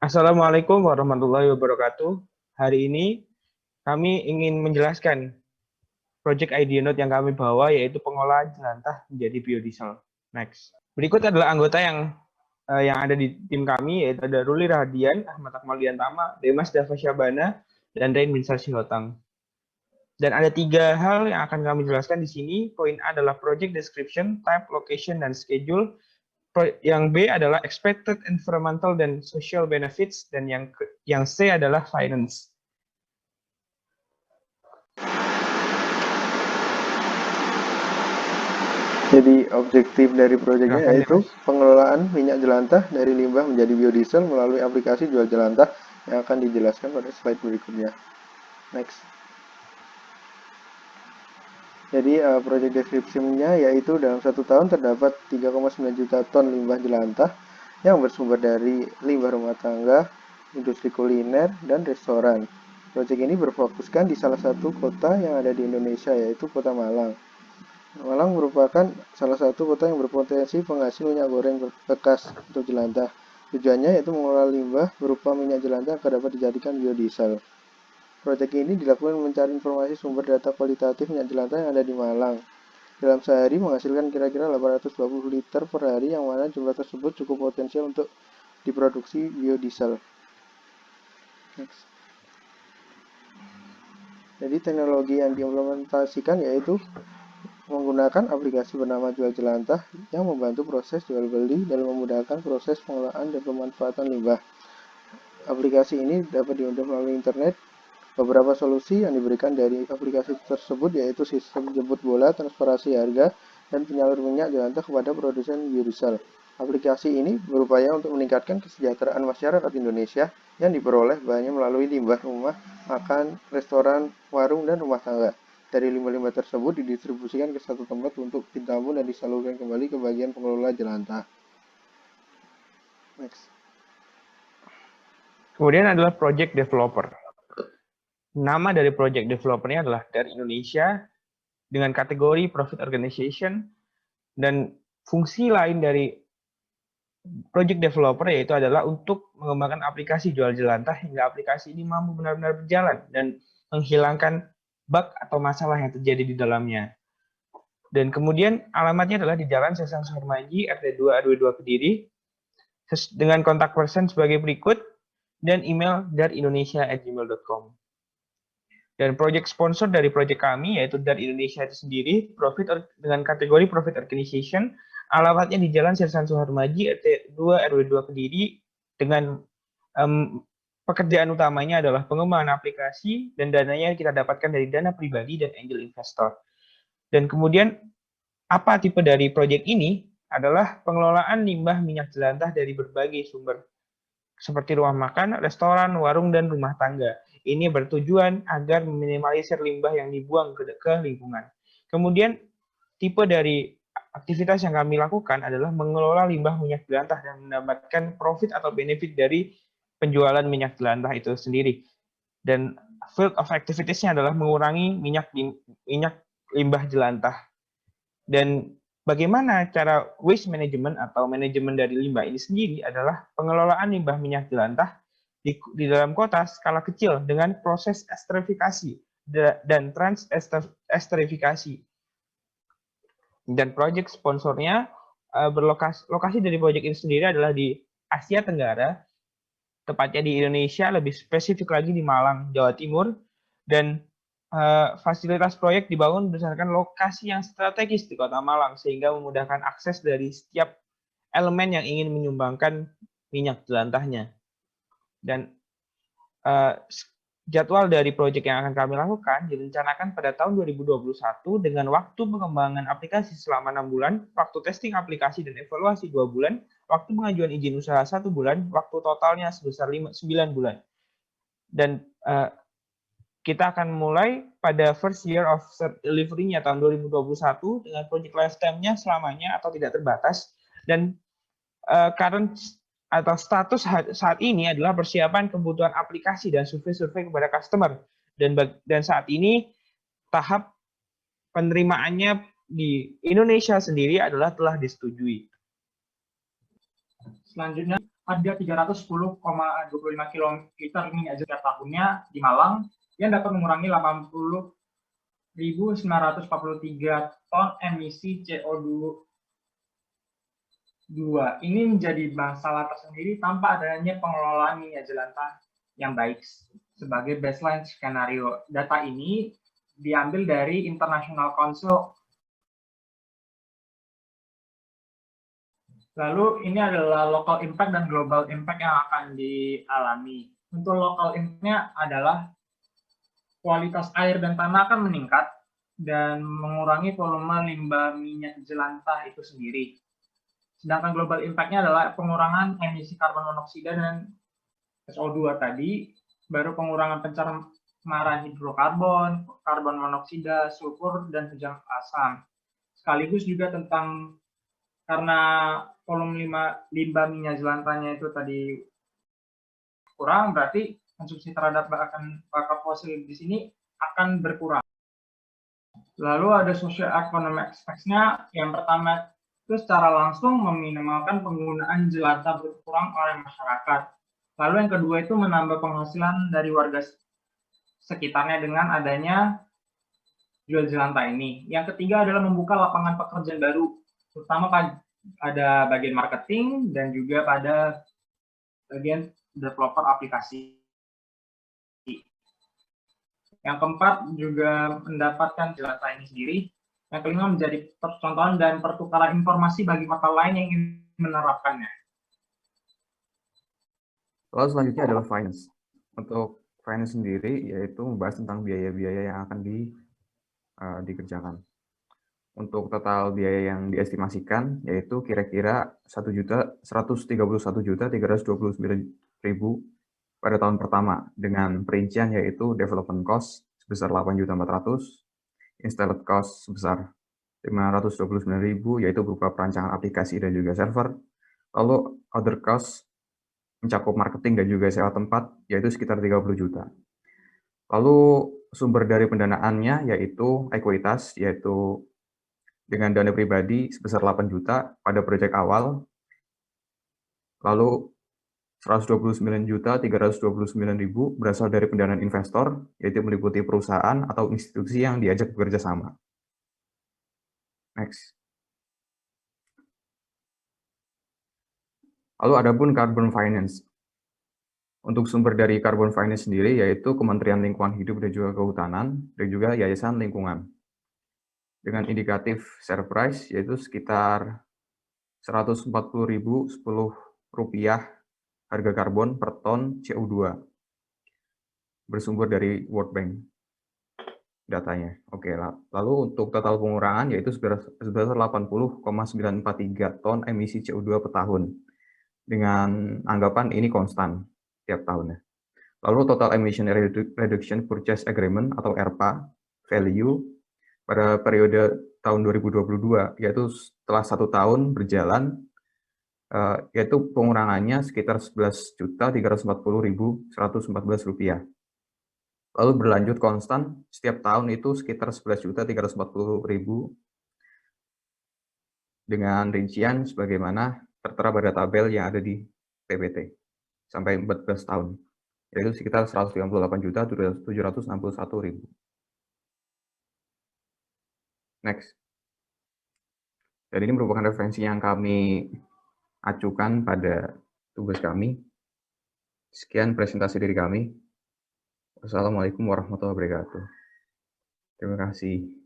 Assalamualaikum warahmatullahi wabarakatuh. Hari ini kami ingin menjelaskan project ID Node yang kami bawa, yaitu pengolahan jelantah menjadi biodiesel. Next. Berikut adalah anggota yang ada di tim kami, yaitu ada Ruli Rahadian, Ahmad Akmal Tama, Demas Dava Syabana, dan Rain Binsar Sihotang. Dan ada 3 hal yang akan kami jelaskan di sini. Poin A adalah project description, type, location, dan schedule. Yang B adalah expected environmental dan social benefits, dan yang C adalah finance. Jadi objektif dari proyeknya Silahkan, yaitu Mas. pengelolaan minyak jelantah dari limbah menjadi biodiesel melalui aplikasi jual jelantah yang akan dijelaskan pada slide berikutnya. Next. Jadi proyek deskripsinya yaitu dalam 1 tahun terdapat 3,9 juta ton limbah jelantah yang bersumber dari limbah rumah tangga, industri kuliner, dan restoran. Proyek ini berfokuskan di salah satu kota yang ada di Indonesia yaitu Kota Malang. Malang merupakan salah satu kota yang berpotensi penghasil minyak goreng bekas untuk jelantah. Tujuannya yaitu mengelola limbah berupa minyak jelantah agar dapat dijadikan biodiesel. Proyek ini dilakukan mencari informasi sumber data kualitatif minyak jelantah yang ada di Malang. Dalam sehari menghasilkan kira-kira 820 liter per hari, yang mana jumlah tersebut cukup potensial untuk diproduksi biodiesel. Next. Jadi teknologi yang diimplementasikan yaitu menggunakan aplikasi bernama Jual Jelantah yang membantu proses jual beli dan memudahkan proses pengolahan dan pemanfaatan limbah. Aplikasi ini dapat diunduh melalui internet. Beberapa solusi yang diberikan dari aplikasi tersebut yaitu sistem jemput bola, transparansi harga, dan penyalur minyak jelantah kepada produsen biodiesel. Aplikasi ini berupaya untuk meningkatkan kesejahteraan masyarakat Indonesia yang diperoleh bahannya melalui limbah rumah makan, restoran, warung, dan rumah tangga. Dari limbah-limbah tersebut didistribusikan ke satu tempat untuk ditampung dan disalurkan kembali ke bagian pengelola jelantah. Next. Kemudian adalah project developer. Nama dari project developer-nya adalah dari Indonesia dengan kategori profit organization, dan fungsi lain dari project developer yaitu adalah untuk mengembangkan aplikasi jual jelantah hingga aplikasi ini mampu benar-benar berjalan dan menghilangkan bug atau masalah yang terjadi di dalamnya. Dan kemudian alamatnya adalah di Jalan Sesang Suhermanji, RT 2 RW 2 Kediri, dengan kontak person sebagai berikut, dan email darindonesia@gmail.com. Dan project sponsor dari project kami yaitu Dari Indonesia itu sendiri, dengan kategori profit organization, alamatnya di Jalan Sesang Suhermanji, RT 2 RW 2 Kediri, dengan pekerjaan utamanya adalah pengembangan aplikasi, dan dananya kita dapatkan dari dana pribadi dan angel investor. Dan kemudian apa tipe dari proyek ini adalah pengelolaan limbah minyak jelantah dari berbagai sumber seperti rumah makan, restoran, warung, dan rumah tangga. Ini bertujuan agar meminimalisir limbah yang dibuang ke lingkungan. Kemudian tipe dari aktivitas yang kami lakukan adalah mengelola limbah minyak jelantah dan mendapatkan profit atau benefit dari penjualan minyak jelantah itu sendiri. Dan field of activities-nya adalah mengurangi minyak limbah jelantah. Dan bagaimana cara waste management atau manajemen dari limbah ini sendiri adalah pengelolaan limbah minyak jelantah di dalam kota skala kecil dengan proses esterifikasi dan trans-esterifikasi. Dan proyek sponsornya lokasi dari proyek ini sendiri adalah di Asia Tenggara, tepatnya di Indonesia, lebih spesifik lagi di Malang, Jawa Timur, dan fasilitas proyek dibangun berdasarkan lokasi yang strategis di Kota Malang sehingga memudahkan akses dari setiap elemen yang ingin menyumbangkan minyak jelantahnya. Dan jadwal dari proyek yang akan kami lakukan direncanakan pada tahun 2021 dengan waktu pengembangan aplikasi selama 6 bulan, waktu testing aplikasi dan evaluasi 2 bulan, waktu pengajuan izin usaha 1 bulan, waktu totalnya sebesar 9 bulan. Dan kita akan mulai pada first year of delivery-nya tahun 2021 dengan project lifetime-nya selamanya atau tidak terbatas. Dan current atau status saat ini adalah persiapan kebutuhan aplikasi dan survei-survei kepada customer. Dan saat ini tahap penerimaannya di Indonesia sendiri adalah telah disetujui. Selanjutnya ada 310,25 km minyak setiap tahunnya di Malang yang dapat mengurangi 80.943 ton emisi CO2. Ini menjadi masalah tersendiri tanpa adanya pengelolaan minyak jelantah yang baik sebagai baseline skenario. Data ini diambil dari International Council. Lalu ini adalah local impact dan global impact yang akan dialami. Untuk local impact-nya adalah kualitas air dan tanah akan meningkat dan mengurangi volume limbah minyak jelantah itu sendiri. Sedangkan global impact-nya adalah pengurangan emisi karbon monoksida dan SO2 tadi, baru pengurangan pencemaran hidrokarbon, karbon monoksida, sulfur, dan hujan asam. Sekaligus juga tentang karena volume limbah minyak jelantahnya itu tadi kurang, berarti konsumsi terhadap bahan bakar fosil di sini akan berkurang. Lalu ada social economic aspects-nya. Yang pertama itu secara langsung meminimalkan penggunaan jelantah berkurang oleh masyarakat. Lalu yang kedua itu menambah penghasilan dari warga sekitarnya dengan adanya jual jelantah ini. Yang ketiga adalah membuka lapangan pekerjaan baru, terutama pada bagian marketing dan juga pada bagian developer aplikasi. Yang keempat juga mendapatkan jelantah ini sendiri. Yang kelima menjadi percontohan dan pertukaran informasi bagi kota lain yang ingin menerapkannya. Lalu selanjutnya adalah finance. Untuk finance sendiri yaitu membahas tentang biaya-biaya yang akan dikerjakan. Untuk total biaya yang diestimasikan yaitu kira-kira 1.131.329.000 pada tahun pertama dengan perincian yaitu development cost sebesar 8.400.000, installed cost sebesar 529.000 yaitu berupa perancangan aplikasi dan juga server. Lalu other cost mencakup marketing dan juga sewa tempat yaitu sekitar 30 juta. Lalu sumber dari pendanaannya yaitu ekuitas yaitu dengan dana pribadi sebesar 8 juta pada proyek awal, lalu 129.329.000 berasal dari pendanaan investor, yaitu meliputi perusahaan atau institusi yang diajak bekerja sama. Next. Lalu adapun carbon finance. Untuk sumber dari carbon finance sendiri yaitu Kementerian Lingkungan Hidup dan juga Kehutanan dan juga Yayasan Lingkungan. Dengan indikatif share price yaitu sekitar 140.010 rupiah harga karbon per ton CO2 bersumber dari World Bank datanya. Oke, lalu untuk total pengurangan yaitu sebesar 80,943 ton emisi CO2 per tahun dengan anggapan ini konstan tiap tahunnya. Lalu total emission reduction purchase agreement atau ERPA value pada periode tahun 2022 yaitu setelah 1 tahun berjalan yaitu pengurangannya sekitar 11.340.114 rupiah. Lalu berlanjut konstan setiap tahun itu sekitar 11.340.000 dengan rincian sebagaimana tertera pada tabel yang ada di PPT sampai 14 tahun yaitu sekitar 138.761.000. Next. Dan ini merupakan referensi yang kami acukan pada tugas kami. Sekian presentasi dari kami. Wassalamualaikum warahmatullahi wabarakatuh. Terima kasih.